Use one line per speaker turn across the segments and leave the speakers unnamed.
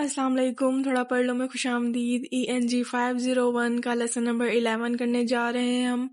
अस्सलाम वालेकुम। थोड़ा पढ़ लो में खुशामदीद। ENG 501 का लेसन नंबर 11 करने जा रहे हैं हम।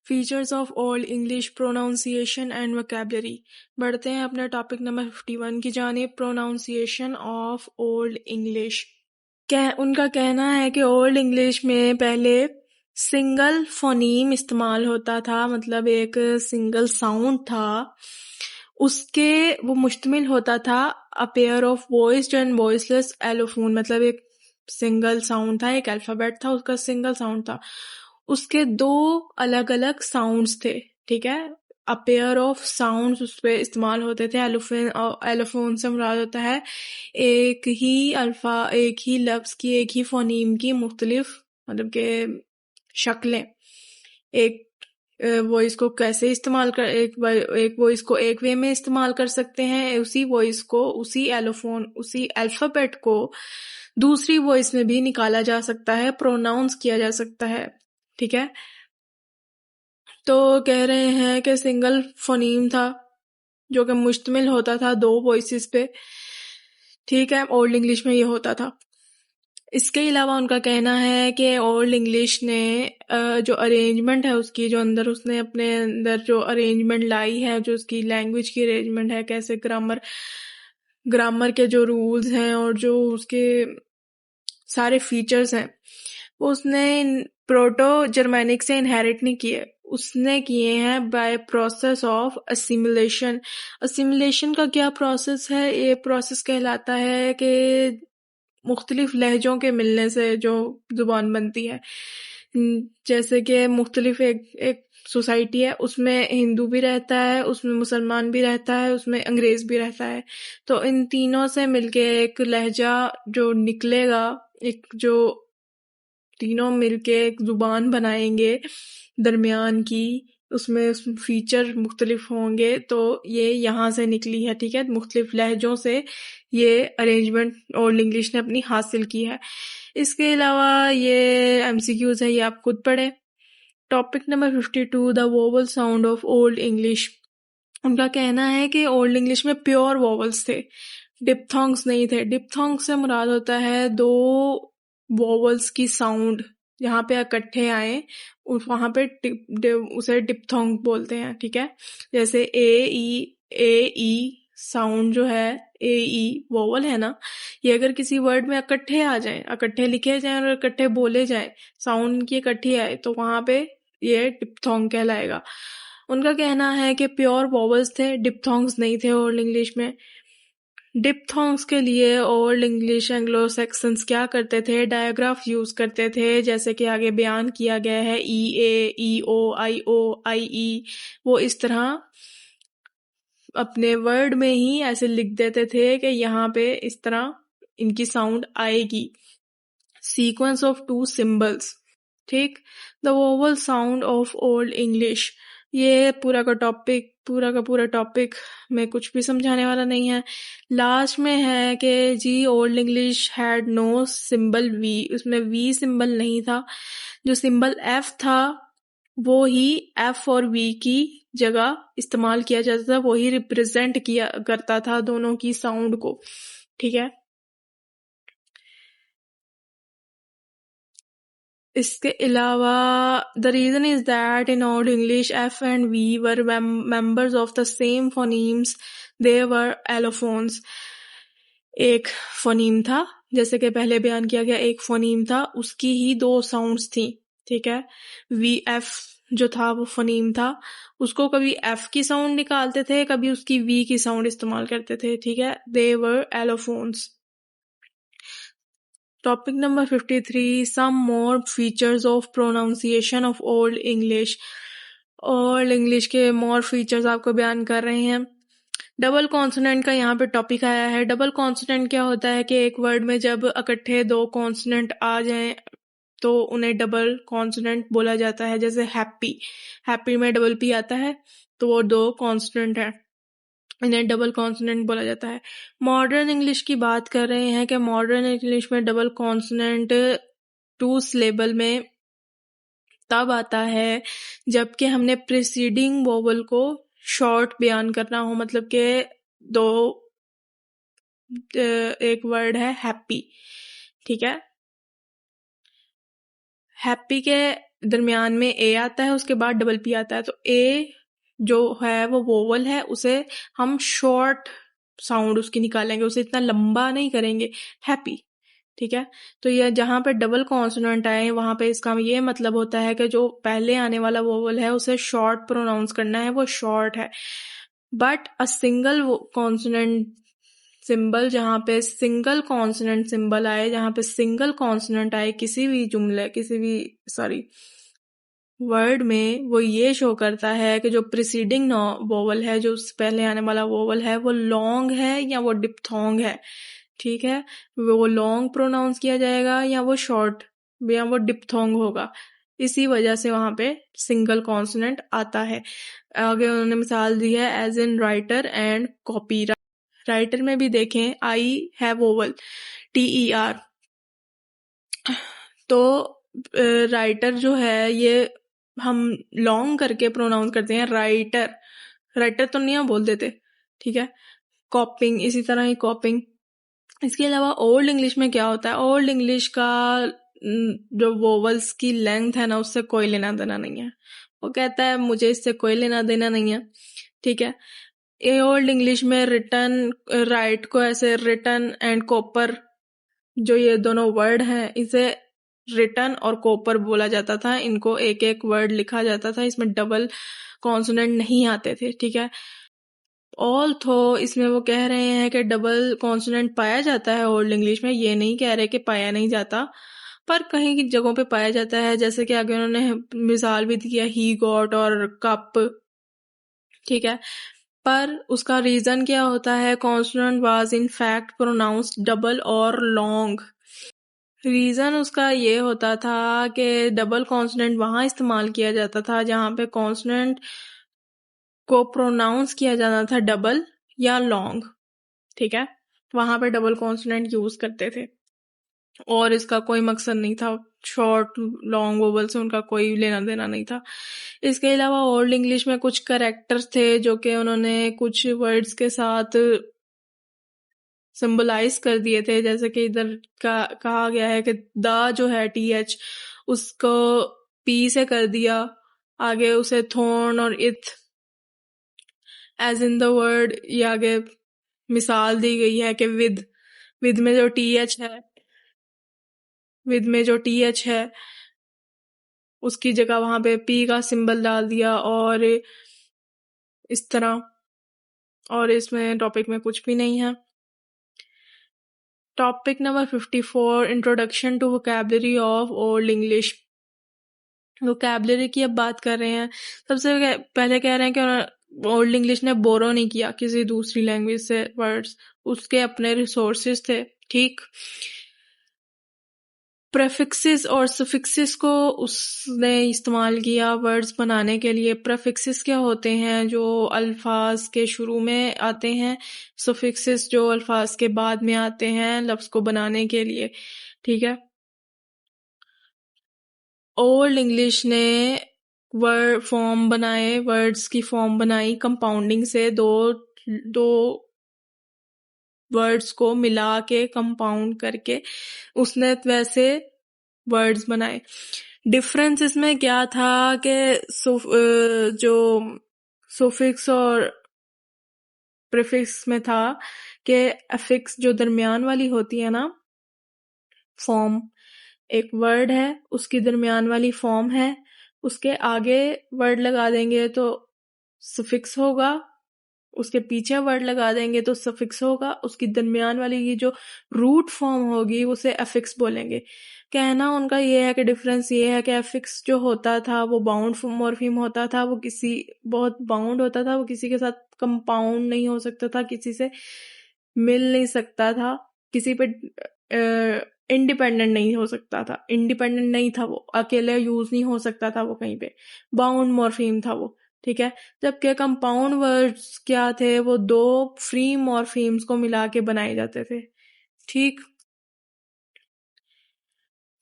Features of old English pronunciation and vocabulary. बढ़ते हैं अपना टॉपिक नंबर 51 की जानिब, प्रोनाउंसिएशन ऑफ ओल्ड इंग्लिश। उनका कहना है कि ओल्ड इंग्लिश में पहले सिंगल फोनीम इस्तेमाल होता था, मतलब एक सिंगल साउंड था। उसके वो मुश्तमिल होता था a pair of voiced and voiceless allophone, मतलब एक सिंगल साउंड था, एक अल्फाबेट था, उसका सिंगल साउंड था। उसके दो अलग अलग साउंड्स थे, ठीक है। अ पेयर ऑफ साउंड्स उस पे इस्तेमाल होते थे। एलोफोन से मुराद होता है एक ही लफ्ज की, एक ही फोनीम की मुख्तलिफ मतलब के शक्लें। एक वॉइस को कैसे इस्तेमाल कर एक वॉइस को एक वे में इस्तेमाल कर सकते हैं, उसी वॉइस को, उसी अल्फाबेट को दूसरी वॉइस में भी निकाला जा सकता है, प्रोनाउंस किया जा सकता है, ठीक है। तो कह रहे हैं कि सिंगल फोनीम था जो कि मुश्तमिल होता था दो वॉइसेस पे, ठीक है। ओल्ड इंग्लिश में ये होता था। इसके अलावा उनका कहना है कि ओल्ड इंग्लिश ने जो अरेंजमेंट है उसकी, जो अंदर उसने अपने अंदर जो अरेंजमेंट लाई है, जो उसकी लैंग्वेज की अरेंजमेंट है, कैसे ग्रामर के जो रूल्स हैं और जो उसके सारे फीचर्स हैं, वो उसने प्रोटो जर्मेनिक से इनहेरिट नहीं किए, उसने किए हैं by process of assimilation. Assimilation का क्या प्रोसेस है? ये प्रोसेस कहलाता है कि मुख्तलिफ लहजों के मिलने से जो जुबान बनती है। जैसे कि मुख्तलिफ एक सोसाइटी है, उसमें हिंदू भी रहता है, उसमें मुसलमान भी रहता है, उसमें अंग्रेज भी रहता है। तो इन तीनों से मिलके एक लहजा जो निकलेगा, एक जो तीनों मिलके एक जुबान बनाएंगे दरमियान की, उसमें फीचर मुख्तलिफ होंगे, तो ये यहाँ से निकली है, ठीक है। मुख्तलिफ लहजों से ये अरेंजमेंट ओल्ड इंग्लिश ने अपनी हासिल की है। इसके अलावा ये MCQs है, ये आप खुद पढ़ें। Topic number 52, the vowel sound of old English. उनका कहना है कि ओल्ड इंग्लिश में प्योर वोवल्स थे, डिप्थोंग्स नहीं थे। डिप्थोंग्स से मुराद होता है दो वोवल्स की साउंड यहाँ पे इकट्ठे आए, वहां पे उसे डिप्थोंग बोलते हैं, ठीक है। जैसे ए ई साउंड जो है, ए ई वोवल है ना, ये अगर किसी वर्ड में इकट्ठे आ जाए, इकट्ठे लिखे जाएं और इकट्ठे बोले जाए, साउंड की इकट्ठी आए, तो वहां पे ये डिप्थोंग कहलाएगा। उनका कहना है कि प्योर वोवल्स थे, डिप्थोंग्स नहीं थे ओल्ड इंग्लिश में। डिप्थोंग्स के लिए ओल्ड इंग्लिश एंग्लो सैक्सन्स क्या करते थे? डायग्राफ यूज करते थे, जैसे कि आगे बयान किया गया है, EA, EO, IO, IE। वो इस तरह अपने वर्ड में ही ऐसे लिख देते थे कि यहाँ पे इस तरह इनकी साउंड आएगी। सीक्वेंस ऑफ 2 सिंबल्स, ठीक। The vowel sound of old English. ये पूरा का पूरा टॉपिक में कुछ भी समझाने वाला नहीं है। लास्ट में है कि जी old English had no symbol V, उसमें वी सिंबल नहीं था। जो सिंबल एफ था वो ही एफ और वी की जगह इस्तेमाल किया जाता था, वही रिप्रेजेंट किया करता था दोनों की साउंड को, ठीक है। इसके अलावा the reason is that in old English F and V were members of the same phonemes, they were allophones. एक फोनीम था, जैसे कि पहले बयान किया गया, एक फोनीम था, उसकी ही दो साउंड्स थी, ठीक है। वी एफ जो था वो फोनीम था, उसको कभी एफ की साउंड निकालते थे, कभी उसकी वी की साउंड इस्तेमाल करते थे, ठीक है। They were allophones. Topic number 53, some more features of pronunciation of old English. Old English के मोर फीचर्स आपको बयान कर रहे हैं। डबल कॉन्सोनेंट का यहाँ पे टॉपिक आया है। डबल कॉन्सोनेंट क्या होता है कि एक वर्ड में जब इकट्ठे दो कॉन्सोनेंट आ जाएं तो उन्हें डबल कॉन्सोनेंट बोला जाता है। जैसे हैप्पी में डबल पी आता है, तो वो दो कॉन्सोनेंट है, इन्हें डबल कॉन्सोनेंट बोला जाता है। मॉडर्न इंग्लिश की बात कर रहे हैं कि मॉडर्न इंग्लिश में डबल कॉन्सोनेंट 2 सिलेबल में तब आता है जबकि हमने प्रीसीडिंग वोवल को शॉर्ट बयान करना हो, मतलब कि दो एक वर्ड है हैप्पी, ठीक है। हैप्पी के दरमियान में ए आता है, उसके बाद डबल पी आता है, तो ए जो है वो वोवल है, उसे हम शॉर्ट साउंड उसकी निकालेंगे, उसे इतना लंबा नहीं करेंगे, हैप्पी, ठीक है। तो ये जहां पे डबल कॉन्सोनेंट आए वहां पे इसका ये मतलब होता है कि जो पहले आने वाला वोवल है उसे शॉर्ट प्रोनाउंस करना है, वो शॉर्ट है। But a single consonant symbol, जहां पे सिंगल कॉन्सोनेंट सिंबल आए, जहां पे सिंगल कॉन्सोनेंट आए किसी भी जुमले, किसी भी सॉरी वर्ड में, वो ये शो करता है कि जो प्रिसीडिंग वोवल है, जो उससे पहले आने वाला वोवल है, वो लॉन्ग है या वो डिप्थोंग है, ठीक है। वो लॉन्ग प्रोनाउंस किया जाएगा या वो शॉर्ट या वो डिप्थोंग होगा। इसी वजह से वहां पे सिंगल कॉन्सोनेंट आता है। आगे उन्होंने मिसाल दी है as in writer and copy. Writer में भी देखें, आई है वोवल, TER। तो राइटर जो है ये हम लॉन्ग करके प्रोनाउंस करते हैं, राइटर, राइटर तो नहीं हम बोल देते, ठीक है। कॉपिंग, इसी तरह ही कॉपिंग। इसके अलावा ओल्ड इंग्लिश में क्या होता है, ओल्ड इंग्लिश का जो वोवल्स की लेंथ है ना, उससे कोई लेना देना नहीं है। वो कहता है मुझे इससे कोई लेना देना नहीं है, ठीक है। ये ओल्ड इंग्लिश में रिटन, राइट को ऐसे रिटन एंड कॉपर, जो ये दोनों वर्ड हैं, इसे रिटन और कॉपर बोला जाता था। इनको एक एक वर्ड लिखा जाता था, इसमें डबल कॉन्सोनेंट नहीं आते थे, ठीक है। ऑल्थो इसमें वो कह रहे हैं कि डबल कॉन्सोनेंट पाया जाता है ओल्ड इंग्लिश में, ये नहीं कह रहे कि पाया नहीं जाता, पर कहीं की जगहों पे पाया जाता है, जैसे कि आगे उन्होंने मिसाल भी दिया ही गॉट और कप, ठीक है। पर उसका रीजन क्या होता है, consonant was in fact pronounced double और लॉन्ग। रीजन उसका ये होता था कि डबल कॉन्सोनेंट वहां इस्तेमाल किया जाता था जहां पे कॉन्सोनेंट को प्रोनाउंस किया जाना था डबल या लॉन्ग, ठीक है। वहां पे डबल कॉन्सोनेंट यूज करते थे, और इसका कोई मकसद नहीं था, शॉर्ट लॉन्ग वोवल से उनका कोई लेना देना नहीं था। इसके अलावा ओल्ड इंग्लिश में कुछ करेक्टर्स थे जो कि उन्होंने कुछ वर्ड्स के साथ सिंबलाइज कर दिए थे, जैसे कि इधर का कहा गया है कि द जो है TH, उसको P से कर दिया, आगे उसे थॉर्न और इथ एज इन द वर्ड, ये आगे मिसाल दी गई है कि विद में जो TH है, विद में जो TH है उसकी जगह वहां पे P का सिंबल डाल दिया, और इस तरह। और इसमें टॉपिक में कुछ भी नहीं है। Topic number 54, introduction to vocabulary of old English. Vocabulary की अब बात कर रहे हैं। सबसे पहले कह रहे हैं कि ओल्ड इंग्लिश ने बोरो नहीं किया किसी दूसरी लैंग्वेज से वर्ड्स, उसके अपने रिसोर्सेज थे, ठीक। प्रेफिक्सेस और सफिक्सेस को उसने इस्तेमाल किया वर्ड्स बनाने के लिए। प्रेफिक्सेस क्या होते हैं, जो अल्फाज के शुरू में आते हैं, सफिक्सेस जो अल्फाज के बाद में आते हैं लफ्ज को बनाने के लिए, ठीक है। ओल्ड इंग्लिश ने वर्ड फॉर्म बनाए, वर्ड्स की फॉर्म बनाई कंपाउंडिंग से, दो दो वर्ड्स को मिला के कंपाउंड करके उसने वैसे वर्ड्स बनाए। डिफरेंस इसमें क्या था कि जो सुफिक्स और प्रीफिक्स में था कि अफिक्स जो दरमियान वाली होती है ना फॉर्म, एक वर्ड है उसकी दरमियान वाली फॉर्म है, उसके आगे वर्ड लगा देंगे तो सफिक्स होगा, उसके पीछे वर्ड लगा देंगे तो सफिक्स होगा, उसकी दरमियान वाली ये जो रूट फॉर्म होगी उसे अफिक्स बोलेंगे। कहना उनका ये है कि डिफरेंस ये है कि अफिक्स जो होता था वो बाउंड मॉर्फीम होता था, वो किसी बहुत बाउंड होता था, वो किसी के साथ कंपाउंड नहीं हो सकता था, किसी से मिल नहीं सकता था, किसी पे इंडिपेंडेंट नहीं हो सकता था, इंडिपेंडेंट नहीं था, वो अकेले यूज नहीं हो सकता था, वो कहीं पे बाउंड मॉर्फीम था वो, ठीक है। जबकि कंपाउंड वर्ड्स क्या थे, वो दो फ्री मॉर्फीम्स को मिला के बनाए जाते थे, ठीक।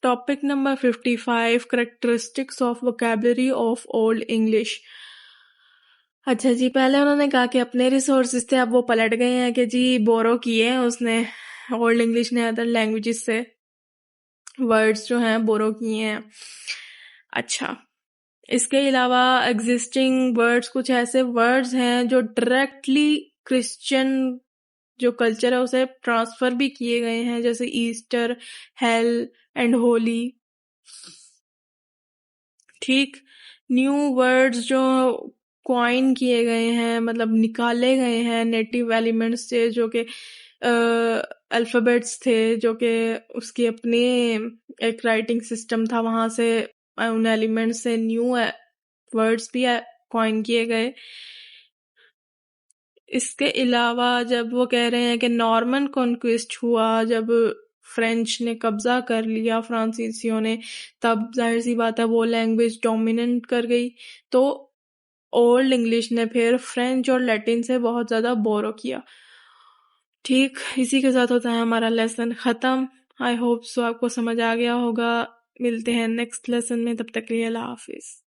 Topic number 55, characteristics of vocabulary of old English. अच्छा जी, पहले उन्होंने कहा कि अपने रिसोर्सेज थे, अब वो पलट गए हैं कि जी बोरो किए हैं उसने, ओल्ड इंग्लिश ने अदर लैंग्वेजेस से वर्ड्स जो हैं बोरो किए हैं। अच्छा, इसके अलावा एग्जिस्टिंग वर्ड्स, कुछ ऐसे वर्ड्स हैं जो डायरेक्टली क्रिश्चियन जो कल्चर है उसे ट्रांसफर भी किए गए हैं, जैसे ईस्टर, हेल एंड होली। ठीक, न्यू वर्ड्स जो क्वाइन किए गए हैं, मतलब निकाले गए हैं नेटिव एलिमेंट्स से, जो कि अल्फाबेट्स थे, जो कि उसकी अपने एक राइटिंग सिस्टम था, वहां से उन एलिमेंट्स से न्यू वर्ड्स भी क्वाइन किए गए। इसके अलावा जब वो कह रहे हैं कि नॉर्मन कॉन्क्विस्ट हुआ, जब फ्रेंच ने कब्जा कर लिया फ्रांसीसियों ने, तब जाहिर सी बात है वो लैंग्वेज डोमिनेट कर गई, तो ओल्ड इंग्लिश ने फिर फ्रेंच और लैटिन से बहुत ज़्यादा बोरो किया। ठीक, इसी के साथ होता है हमारा लेसन ख़त्म। आई होप सो आपको समझ आ गया होगा। मिलते हैं नेक्स्ट लेसन में, तब तक के लिए अल्लाह हाफिज़।